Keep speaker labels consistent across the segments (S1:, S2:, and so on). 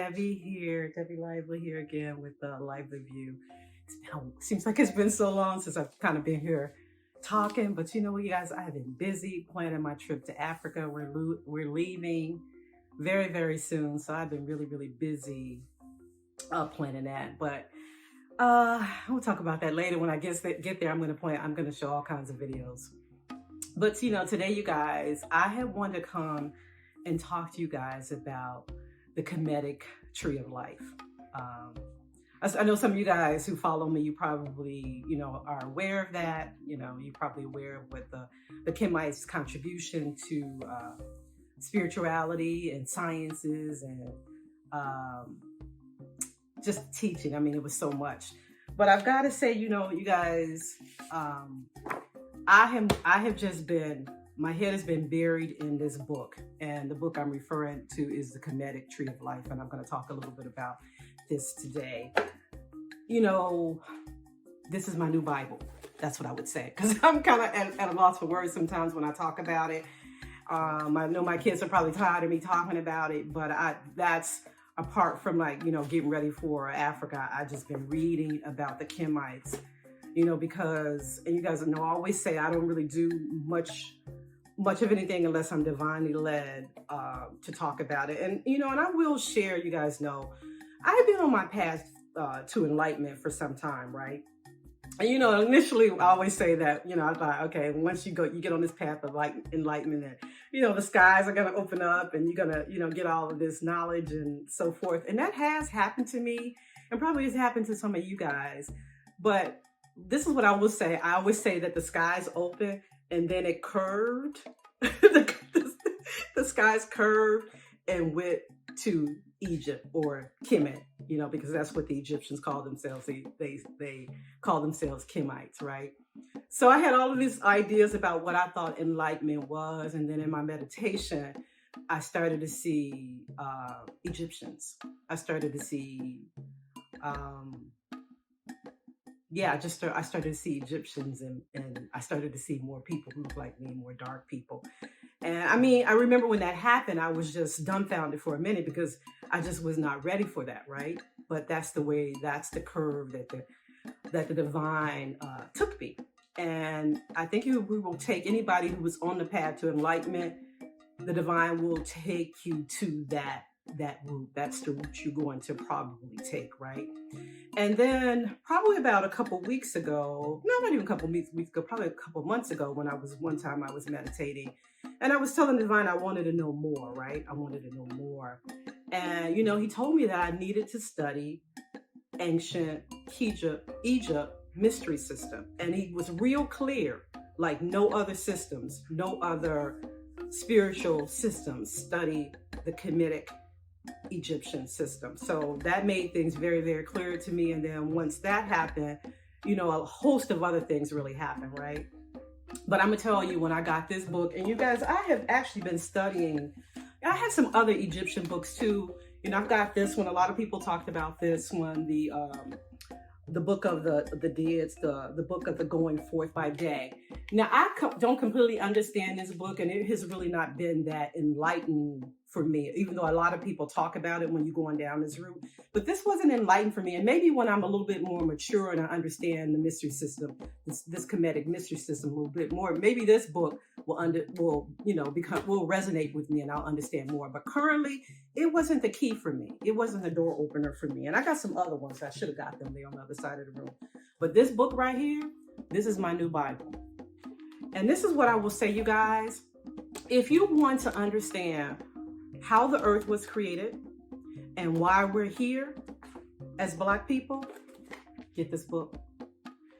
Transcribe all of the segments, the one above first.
S1: Debbie here, Debbie Lively here again with the Lively View. Seems like it's been so long since I've kind of been here talking, but you know what, you guys, I have been busy planning my trip to Africa. We're leaving very, very soon, so I've been really, really busy planning that. But we'll talk about that later. When I get there, I'm going to show all kinds of videos. But you know, today, you guys, I have wanted to come and talk to you guys about the Kemetic tree of life. I know some of you guys who follow me, you probably, are aware of that. You're probably aware of what the Kemites' contribution to spirituality and sciences and just teaching. I mean, it was so much. But I've got to say, you guys, I have just been, my head has been buried in this book, and the book I'm referring to is the Kemetic Tree of Life, and I'm going to talk a little bit about this today. This is my new Bible. That's what I would say, because I'm kind of at a loss for words sometimes when I talk about it. I know my kids are probably tired of me talking about it, but that's apart from getting ready for Africa. I've just been reading about the Kemites, because, and you guys know, I always say I don't really do much of anything unless I'm divinely led to talk about it. And, and I will share, you guys know, I've been on my path to enlightenment for some time, right? And, initially I always say that, I thought, okay, once you get on this path of enlightenment and, the skies are going to open up and you're going to, get all of this knowledge and so forth. And that has happened to me and probably has happened to some of you guys. But this is what I will say. I always say that the skies open and then it curved. the skies curved and went to Egypt or Kemet, because that's what the Egyptians call themselves. They call themselves Kemites, right? So I had all of these ideas about what I thought enlightenment was. And then in my meditation, I started to see Egyptians. I started to see, I started to see Egyptians and I started to see more people who look like me, more dark people. And I mean, I remember when that happened, I was just dumbfounded for a minute because I just was not ready for that, right? But that's the curve that the divine took me. And I think we will take anybody who was on the path to enlightenment, the divine will take you to that route. That's the route you're going to probably take, right? And then probably about a couple weeks ago, no, not even a couple weeks ago, probably a couple months ago, when one time I was meditating and I was telling the divine I wanted to know more, right? I wanted to know more. And, he told me that I needed to study ancient Egypt mystery system. And he was real clear, like no other systems, no other spiritual systems study the Kemetic Egyptian system. So that made things very, very clear to me. And then once that happened, a host of other things really happened, right? But I'm gonna tell you, when I got this book, and you guys, I have actually been studying, I had some other Egyptian books too. I've got this one. A lot of people talked about this one, the book of the deities, the book of the going forth by day. Now, I don't completely understand this book, and it has really not been that enlightened for me, even though a lot of people talk about it when you're going down this route. But this wasn't enlightened for me. And maybe when I'm a little bit more mature and I understand the mystery system, this Kemetic mystery system a little bit more, maybe this book will resonate with me and I'll understand more. But currently, it wasn't the key for me. It wasn't the door opener for me. And I got some other ones. I should have got them there on the other side of the room. But this book right here, this is my new Bible. And this is what I will say, you guys. If you want to understand how the earth was created and why we're here as Black people, get this book.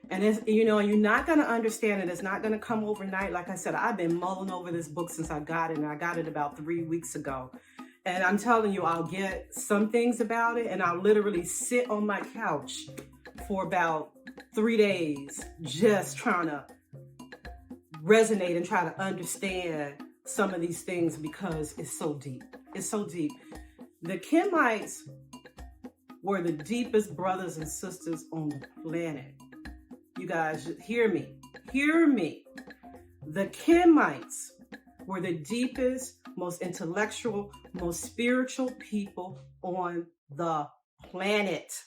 S1: And it's, you're not going to understand it. It's not going to come overnight. Like I said, I've been mulling over this book since I got it, and I got it about 3 weeks ago. And I'm telling you, I'll get some things about it, and I'll literally sit on my couch for about 3 days just trying to resonate and try to understand some of these things, because it's so deep. It's so deep. The Kemites were the deepest brothers and sisters on the planet. You guys, hear me. Hear me. The Kemites were the deepest, most intellectual, most spiritual people on the planet.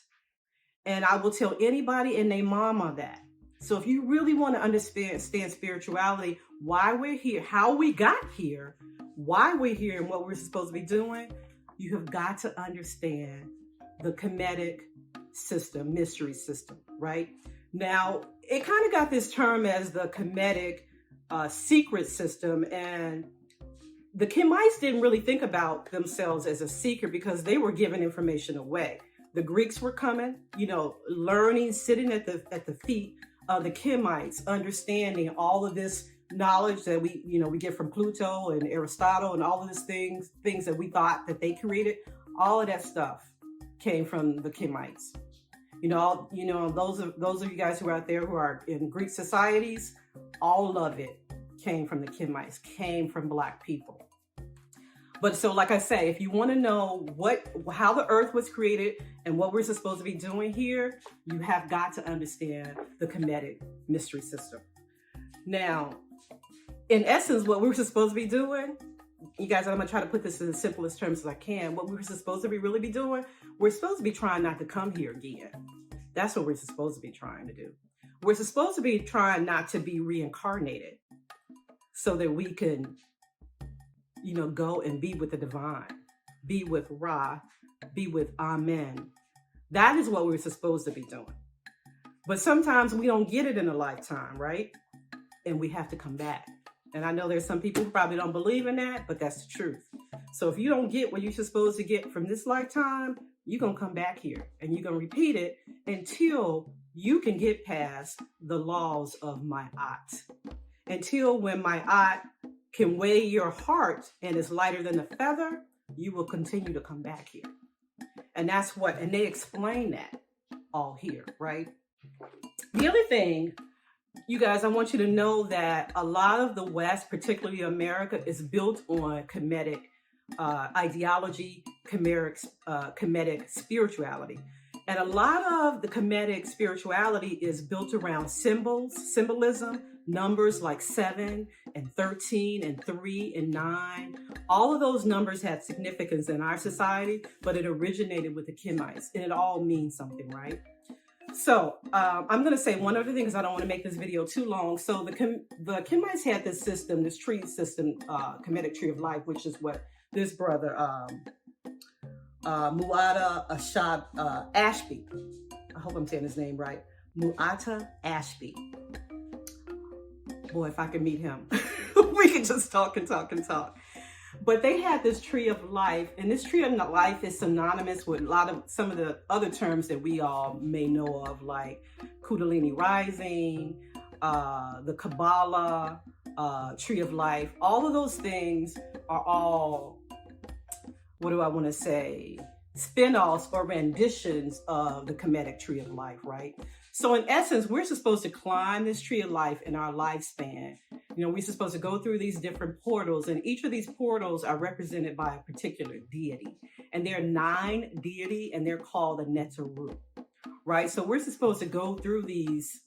S1: And I will tell anybody and their mama that. So if you really want to understand spirituality, why we're here, how we got here, why we're here, and what we're supposed to be doing, you have got to understand the Kemetic system, mystery system, right? Now, it kind of got this term as the Kemetic secret system, and the Kemites didn't really think about themselves as a seeker because they were giving information away. The Greeks were coming, learning, sitting at the feet of the Kemites, understanding all of this knowledge that we get from Pluto and Aristotle and all of these things that we thought that they created. All of that stuff came from the Kemites. Those of you guys who are out there who are in Greek societies, all of it came from the Kemites, came from Black people. But so, like I say, if you want to know how the earth was created and what we're supposed to be doing here, you have got to understand the Kemetic mystery system. Now, in essence, what we're supposed to be doing, you guys, I'm going to try to put this in the simplest terms as I can. What we're supposed to be really be doing, we're supposed to be trying not to come here again. That's what we're supposed to be trying to do. We're supposed to be trying not to be reincarnated so that we can go and be with the divine, be with Ra, be with Amen. That is what we're supposed to be doing. But sometimes we don't get it in a lifetime, right? And we have to come back. And I know there's some people who probably don't believe in that, but that's the truth. So if you don't get what you're supposed to get from this lifetime, you're going to come back here and you're going to repeat it until you can get past the laws of Maat. Until when Maat can weigh your heart and is lighter than a feather, you will continue to come back here. And and they explain that all here, right? The other thing, you guys, I want you to know that a lot of the West, particularly America, is built on Kemetic ideology, Kemetic spirituality. And a lot of the Kemetic spirituality is built around symbolism, numbers like 7 and 13 and 3 and 9. All of those numbers had significance in our society, but it originated with the Kemites, and it all means something, right? So I'm going to say one other thing because I don't want to make this video too long. So the Kemites had this system, this tree system, Kemetic tree of life, which is what this brother, Muata Ashby, I hope I'm saying his name right, Muata Ashby. Boy, if I could meet him, we could just talk and talk and talk. But they had this tree of life, and this tree of life is synonymous with some of the other terms that we all may know of, like Kundalini rising, the Kabbalah, tree of life. All of those things are all, what do I want to say, spin-offs or renditions of the Kemetic tree of life, right? So in essence, we're supposed to climb this tree of life in our lifespan. We're supposed to go through these different portals, and each of these portals are represented by a particular deity. And there are 9 deity, and they're called the Neteru, right? So we're supposed to go through these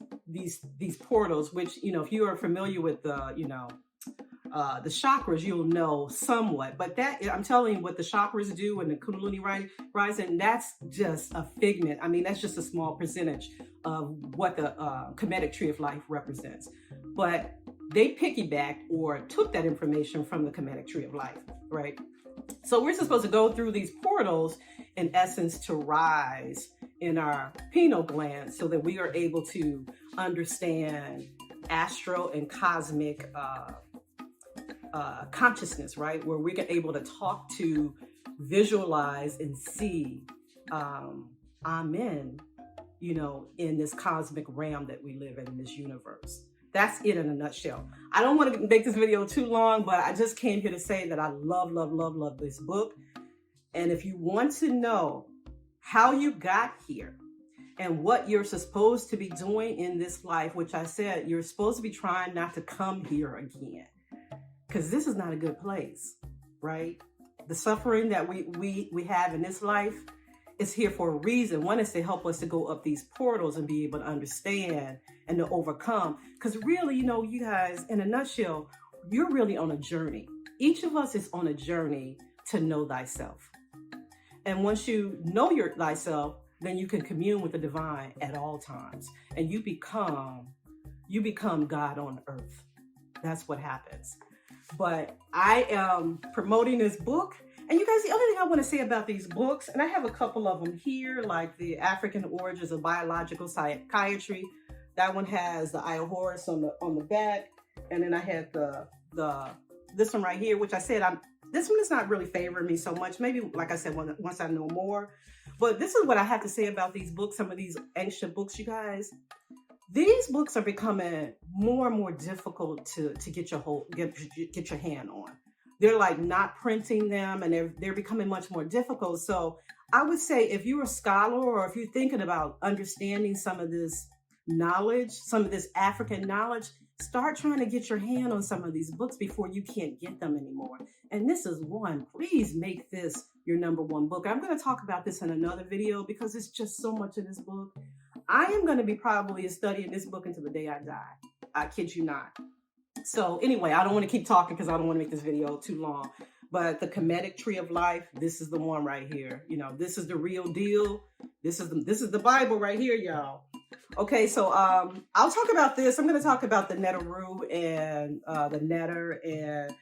S1: portals, which, if you are familiar with the chakras, you'll know somewhat. But I'm telling you, what the chakras do and the Kundalini rising, that's just a figment. I mean, that's just a small percentage of what the Kemetic tree of life represents. But they piggybacked or took that information from the Kemetic tree of life, right? So we're supposed to go through these portals, in essence, to rise in our pineal gland so that we are able to understand astral and cosmic consciousness, right? Where we're able to talk to, visualize, and see Amen, in this cosmic realm that we live in this universe. That's it in a nutshell. I don't want to make this video too long, but I just came here to say that I love, love, love, love this book. And if you want to know how you got here and what you're supposed to be doing in this life, which I said, you're supposed to be trying not to come here again, because this is not a good place, right? The suffering that we have in this life is here for a reason. One is to help us to go up these portals and be able to understand and to overcome. Because really, you guys, in a nutshell, you're really on a journey. Each of us is on a journey to know thyself. And once you know thyself, then you can commune with the divine at all times. And you become God on earth. That's what happens. But I am promoting this book. And you guys, the other thing I want to say about these books, and I have a couple of them here, like the African Origins of Biological Psychiatry. That one has the Eye of Horus on the back. And then I had this one right here, which I said, this one is not really favoring me so much. Maybe, like I said, once I know more. But this is what I have to say about these books, some of these ancient books, you guys. These books are becoming more and more difficult to get your hand on. They're like not printing them, and they're becoming much more difficult. So I would say if you're a scholar, or if you're thinking about understanding some of this knowledge, some of this African knowledge, start trying to get your hand on some of these books before you can't get them anymore. And this is one. Please make this your #1 book. I'm going to talk about this in another video because it's just so much in this book. I am going to be probably studying this book until the day I die. I kid you not. So anyway, I don't want to keep talking because I don't want to make this video too long. But the Kemetic tree of life, this is the one right here. You know, this is the real deal. This is the Bible right here, y'all. Okay, so I'll talk about this. I'm going to talk about the Neteru and the Neter and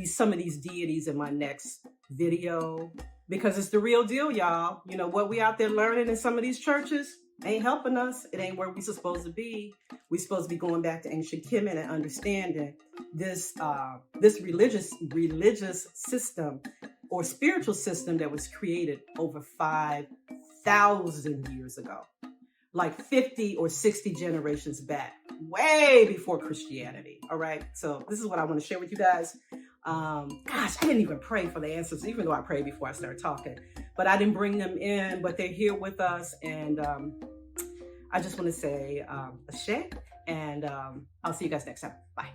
S1: some of these deities in my next video, because it's the real deal, y'all. You know, what we out there learning in some of these churches ain't helping us. It ain't where we're supposed to be. We're supposed to be going back to ancient Kemet and understanding this religious system or spiritual system that was created over 5,000 years ago. Like 50 or 60 generations back, way before Christianity. All right. So this is what I want to share with you guys. Gosh, I didn't even pray for the answers, even though I prayed before I started talking. But I didn't bring them in, but they're here with us. And I just want to say Ashe, and I'll see you guys next time. Bye.